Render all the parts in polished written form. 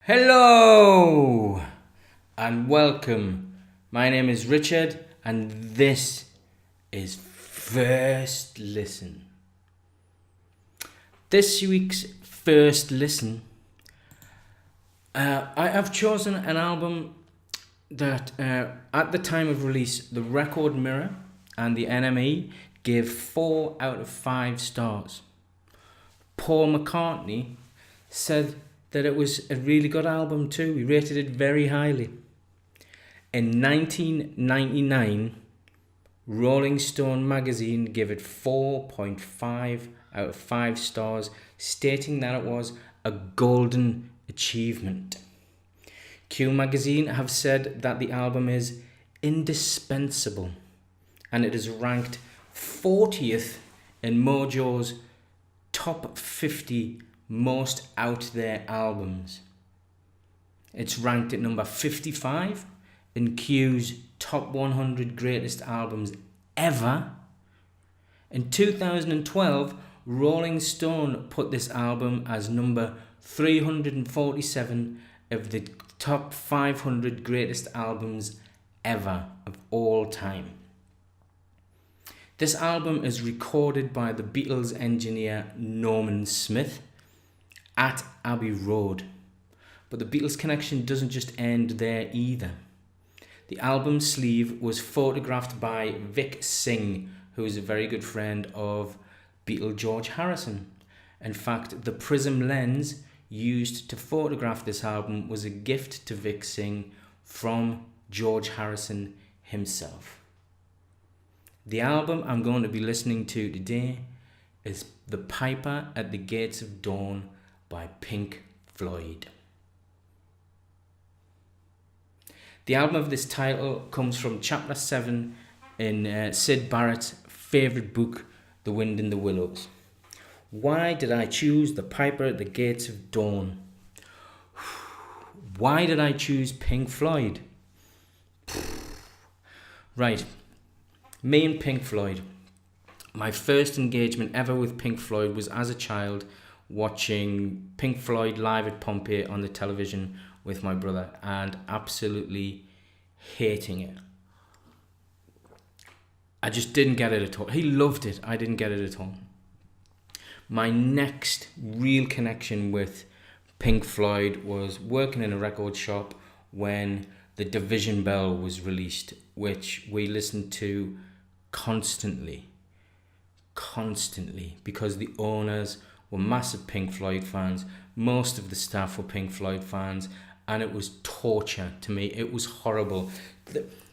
Hello and welcome. My name is Richard and this is First Listen. This week's First Listen, I have chosen an album that at the time of release, the Record Mirror and the NME gave 4 out of 5 stars. Paul McCartney said that it was a really good album too. He rated it very highly. In 1999, Rolling Stone magazine gave it 4.5 out of 5 stars, stating that it was a golden achievement. Q magazine have said that the album is indispensable, and it is ranked 40th in Mojo's top 50 most out there albums. It's ranked at number 55 in Q's top 100 greatest albums ever. In 2012, Rolling Stone put this album as number 347 of the top 500 greatest albums ever of all time. This album is recorded by the Beatles engineer Norman Smith at Abbey Road. But the Beatles connection doesn't just end there either. The album sleeve was photographed by Vic Singh, who is a very good friend of Beatle George Harrison. In fact, the prism lens used to photograph this album was a gift to Vic Singh from George Harrison himself. The album I'm going to be listening to today is The Piper at the Gates of Dawn by Pink Floyd. The album of this title comes from chapter 7 in Syd Barrett's favourite book, The Wind in the Willows. Why did I choose The Piper at the Gates of Dawn? Why did I choose Pink Floyd? Right, me and Pink Floyd. My first engagement ever with Pink Floyd was as a child, watching Pink Floyd live at Pompeii on the television with my brother and absolutely hating it. I just didn't get it at all. He loved it. I didn't get it at all. My next real connection with Pink Floyd was working in a record shop when The Division Bell was released, which we listened to constantly, because the owners were massive Pink Floyd fans. Most of the staff were Pink Floyd fans, and it was torture to me. It was horrible.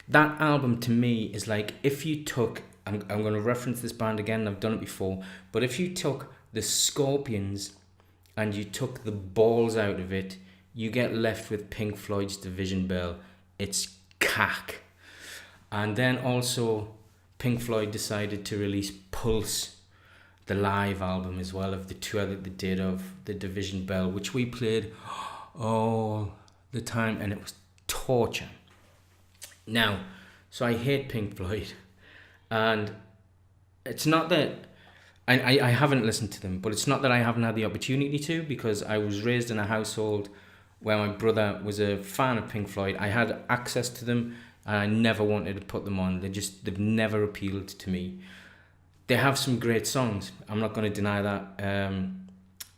That album to me is like if you took, I'm going to reference this band again, I've done it before, but if you took the Scorpions and you took the balls out of it, you get left with Pink Floyd's Division Bell. It's cack. And then also Pink Floyd decided to release Pulse, the live album as well, of the tour that they did of the Division Bell, which we played all the time, and it was torture. Now, so I hate Pink Floyd, and it's not that I haven't listened to them, but it's not that I haven't had the opportunity to, because I was raised in a household where my brother was a fan of Pink Floyd. I had access to them, and I never wanted to put them on. They've never appealed to me. They have some great songs. I'm not going to deny that.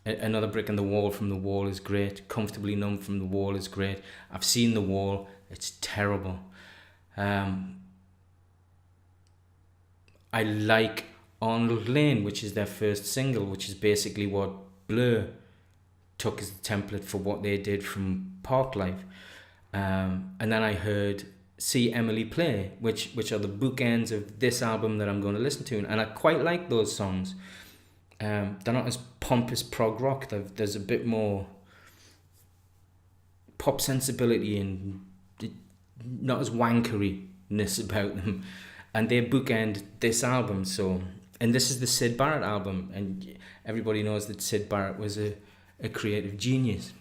Another Brick in the Wall from The Wall is great. Comfortably Numb from The Wall is great. I've seen The Wall. It's terrible. I like Arnold Lane, which is their first single, which is basically what Blur took as the template for what they did from Parklife. And then I heard See Emily Play, which are the bookends of this album that I'm going to listen to, and I quite like those songs. They're not as pompous prog rock. There's a bit more pop sensibility and not as wankeryness about them, and they bookend this album. So, and this is the Syd Barrett album, and everybody knows that Syd Barrett was a creative genius.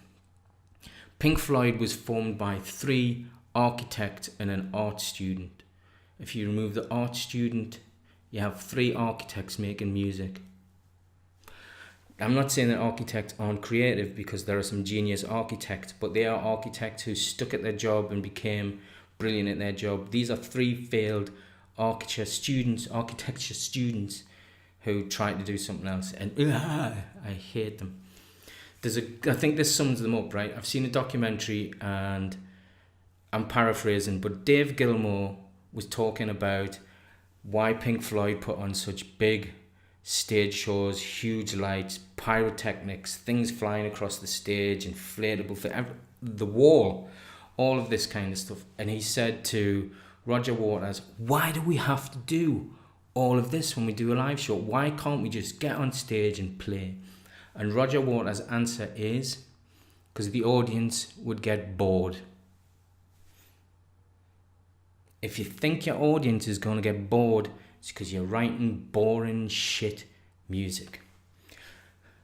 Pink Floyd was formed by 3 architect and an art student. If you remove the art student, you have 3 architects making music. I'm not saying that architects aren't creative, because there are some genius architects, but they are architects who stuck at their job and became brilliant at their job. These are 3 failed architecture students who tried to do something else, and I hate them. I think this sums them up, right? I've seen a documentary, and I'm paraphrasing, but Dave Gilmour was talking about why Pink Floyd put on such big stage shows, huge lights, pyrotechnics, things flying across the stage, inflatable, the wall, all of this kind of stuff. And he said to Roger Waters, why do we have to do all of this when we do a live show? Why can't we just get on stage and play? And Roger Waters' answer is, because the audience would get bored. If you think your audience is going to get bored, it's because you're writing boring shit music.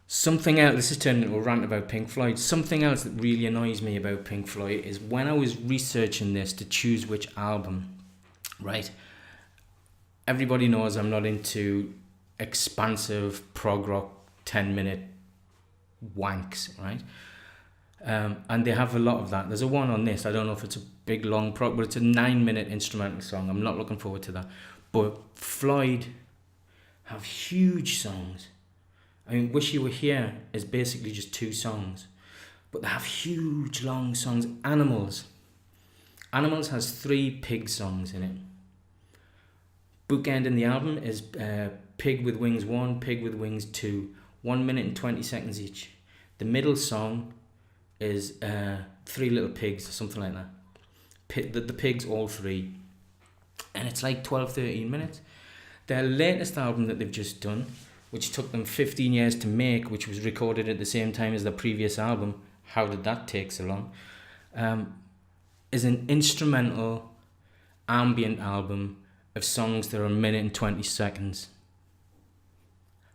Something else, this is turning into a rant about Pink Floyd. Something else that really annoys me about Pink Floyd is when I was researching this to choose which album, right? Everybody knows I'm not into expansive prog rock 10-minute wanks, right? And they have a lot of that. There's a one on this. I don't know if it's a big long prog, but it's a 9-minute instrumental song. I'm not looking forward to that. But Floyd have huge songs. I mean, Wish You Were Here is basically just 2 songs, but they have huge long songs. Animals has 3 Pig songs in it. Bookend in the album is Pig with Wings 1, Pig with Wings 2, 1 minute and 20 seconds each. The middle song is 3 Little Pigs or something like that. The pigs, all 3. And it's like 12-13 minutes. Their latest album that they've just done, which took them 15 years to make, which was recorded at the same time as their previous album, how did that take so long, is an instrumental ambient album of songs that are 1 minute and 20 seconds.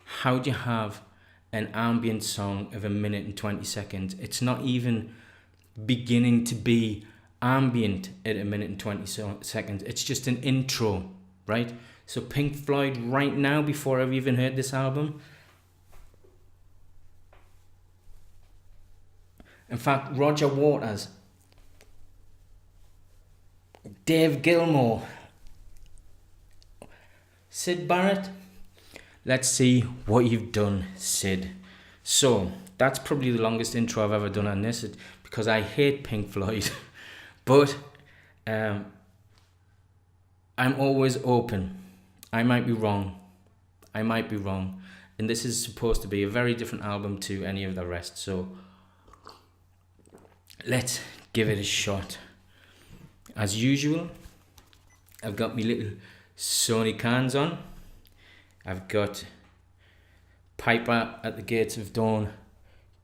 How do you have an ambient song of 1 minute and 20 seconds? It's not even beginning to be ambient at 1 minute and 20 seconds. It's just an intro, right? So Pink Floyd right now, before I've even heard this album, in fact, Roger Waters, Dave Gilmour, Syd Barrett, let's see what you've done, Syd. So that's probably the longest intro I've ever done on this, because I hate Pink Floyd. But I'm always open. I might be wrong. And this is supposed to be a very different album to any of the rest. So let's give it a shot. As usual, I've got my little Sony cans on. I've got Piper at the Gates of Dawn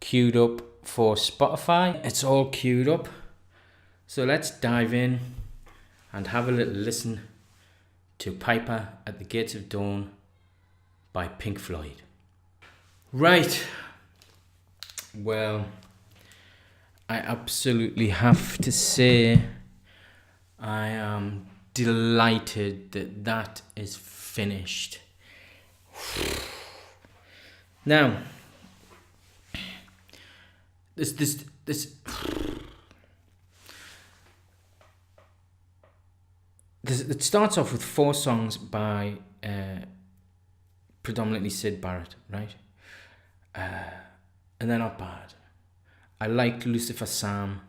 queued up for Spotify. It's all queued up. So let's dive in and have a little listen to Piper at the Gates of Dawn by Pink Floyd. Right. Well, I absolutely have to say I am delighted that that is finished. Now, this it starts off with 4 songs by predominantly Syd Barrett, right? And they're not bad. I liked Lucifer Sam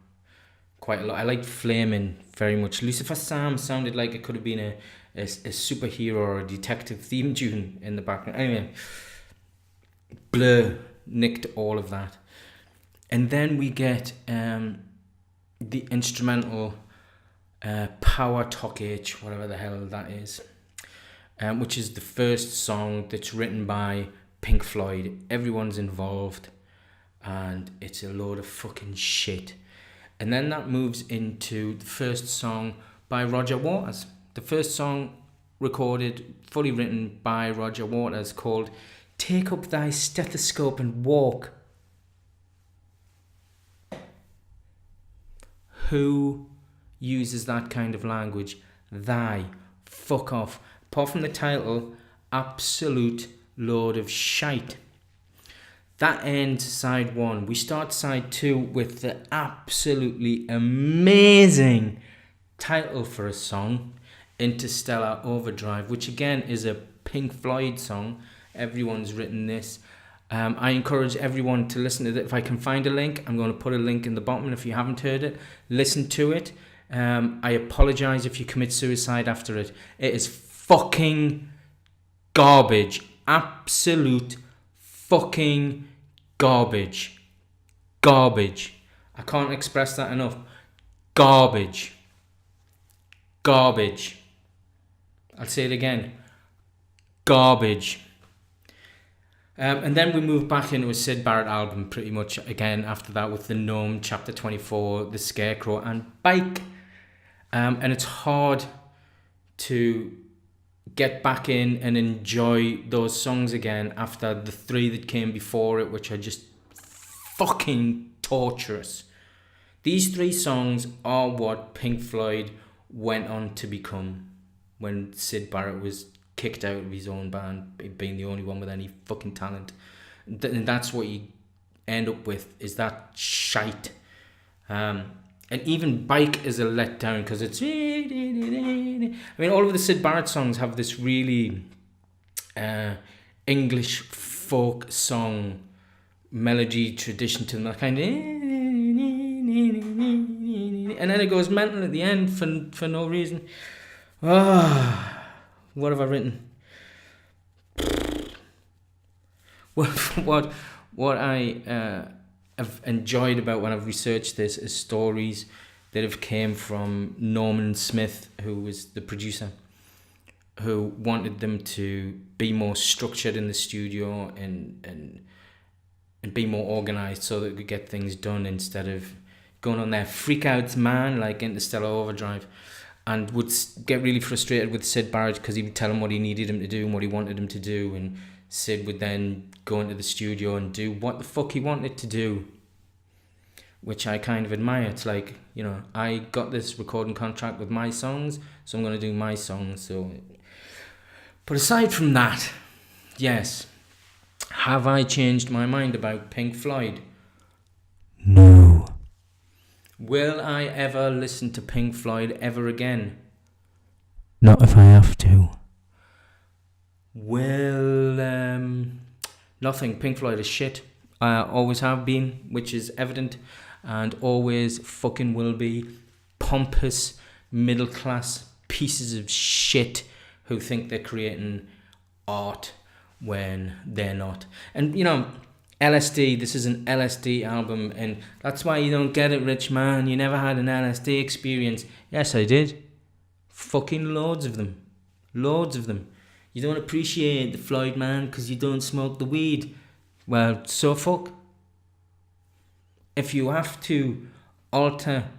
quite a lot. I liked Flamin' very much. Lucifer Sam sounded like it could have been a superhero or a detective theme tune in the background. Anyway, Blur nicked all of that. And then we get the instrumental Power Talk H, whatever the hell that is, which is the first song that's written by Pink Floyd. Everyone's involved, and it's a load of fucking shit. And then that moves into the first song by Roger Waters. The first song recorded, fully written by Roger Waters, called Take Up Thy Stethoscope and Walk. Who uses that kind of language? Thy. Fuck off. Apart from the title, absolute load of shite. that ends side 1. We start side 2 with the absolutely amazing title for a song, Interstellar Overdrive, which again is a Pink Floyd song. Everyone's written this. I encourage everyone to listen to it. If I can find a link, I'm going to put a link in the bottom. And if you haven't heard it, listen to it. I apologize if you commit suicide after it. It is fucking garbage. Absolute fucking garbage. Garbage. I can't express that enough. Garbage. Garbage. I'll say it again. Garbage. And then we move back into a Syd Barrett album pretty much again after that with The Gnome, Chapter 24, The Scarecrow and Bike. And it's hard to get back in and enjoy those songs again after the 3 that came before it, which are just fucking torturous. These 3 songs are what Pink Floyd went on to become when Syd Barrett was kicked out of his own band, being the only one with any fucking talent. And that's what you end up with, is that shite. And even Bike is a letdown because it's... I mean, all of the Syd Barrett songs have this really English folk song melody tradition to them, that kind of... And then it goes mental at the end for no reason. What have I written? What I have enjoyed about when I've researched this is stories that have came from Norman Smith, who was the producer, who wanted them to be more structured in the studio and be more organised so that they could get things done instead of going on their freakouts, man, like Interstellar Overdrive. And would get really frustrated with Syd Barrett because he would tell him what he needed him to do and what he wanted him to do, and Syd would then go into the studio and do what the fuck he wanted to do, which I kind of admire. It's like, you know, I got this recording contract with my songs, so I'm going to do my songs. So, but aside from that, yes, have I changed my mind about Pink Floyd? No. Will I ever listen to Pink Floyd ever again? Not if I have to. Well, nothing. Pink Floyd is shit. I always have been, which is evident, and always fucking will be. Pompous, middle-class pieces of shit who think they're creating art when they're not. And, you know... LSD, this is an LSD album, and that's why you don't get it, rich man. You never had an LSD experience. Yes, I did. Fucking loads of them. Loads of them. You don't appreciate the Floyd, man, because you don't smoke the weed. Well, so fuck. If you have to alter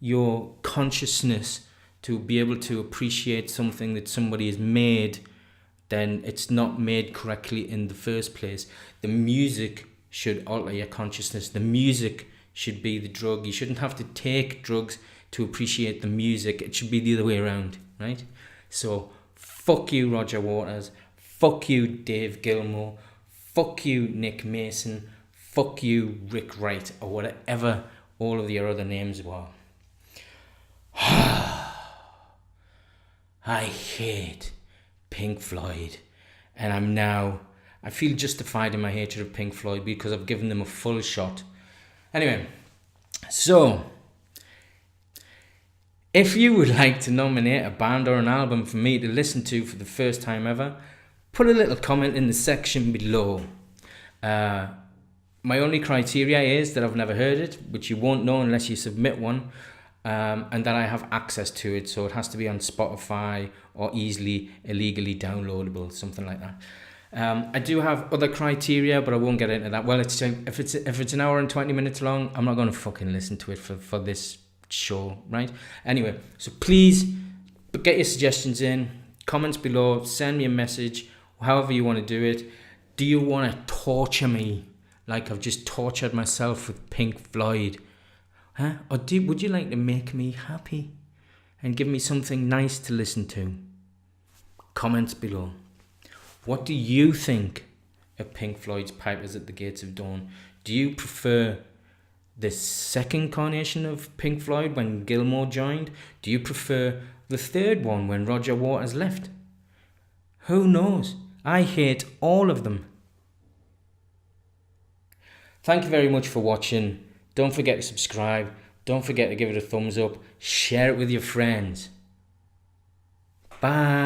your consciousness to be able to appreciate something that somebody has made, then it's not made correctly in the first place. The music should alter your consciousness. The music should be the drug. You shouldn't have to take drugs to appreciate the music. It should be the other way around, right? So, fuck you, Roger Waters. Fuck you, Dave Gilmour. Fuck you, Nick Mason. Fuck you, Rick Wright, or whatever all of your other names were. I hate Pink Floyd, and I feel justified in my hatred of Pink Floyd because I've given them a full shot. Anyway, so if you would like to nominate a band or an album for me to listen to for the first time ever, put a little comment in the section below. My only criteria is that I've never heard it, which you won't know unless you submit one, and that I have access to it, so it has to be on Spotify or easily illegally downloadable, something like that. I do have other criteria, but I won't get into that. Well, if it's an hour and 20 minutes long, I'm not going to fucking listen to it for this show, right? Anyway, so please get your suggestions in, comments below, send me a message, however you want to do it. Do you want to torture me like I've just tortured myself with Pink Floyd? Huh? Or would you like to make me happy and give me something nice to listen to? Comments below. What do you think of Pink Floyd's Pipers at the Gates of Dawn? Do you prefer the second incarnation of Pink Floyd when Gilmour joined? Do you prefer the third one when Roger Waters left? Who knows? I hate all of them. Thank you very much for watching. Don't forget to subscribe. Don't forget to give it a thumbs up. Share it with your friends. Bye.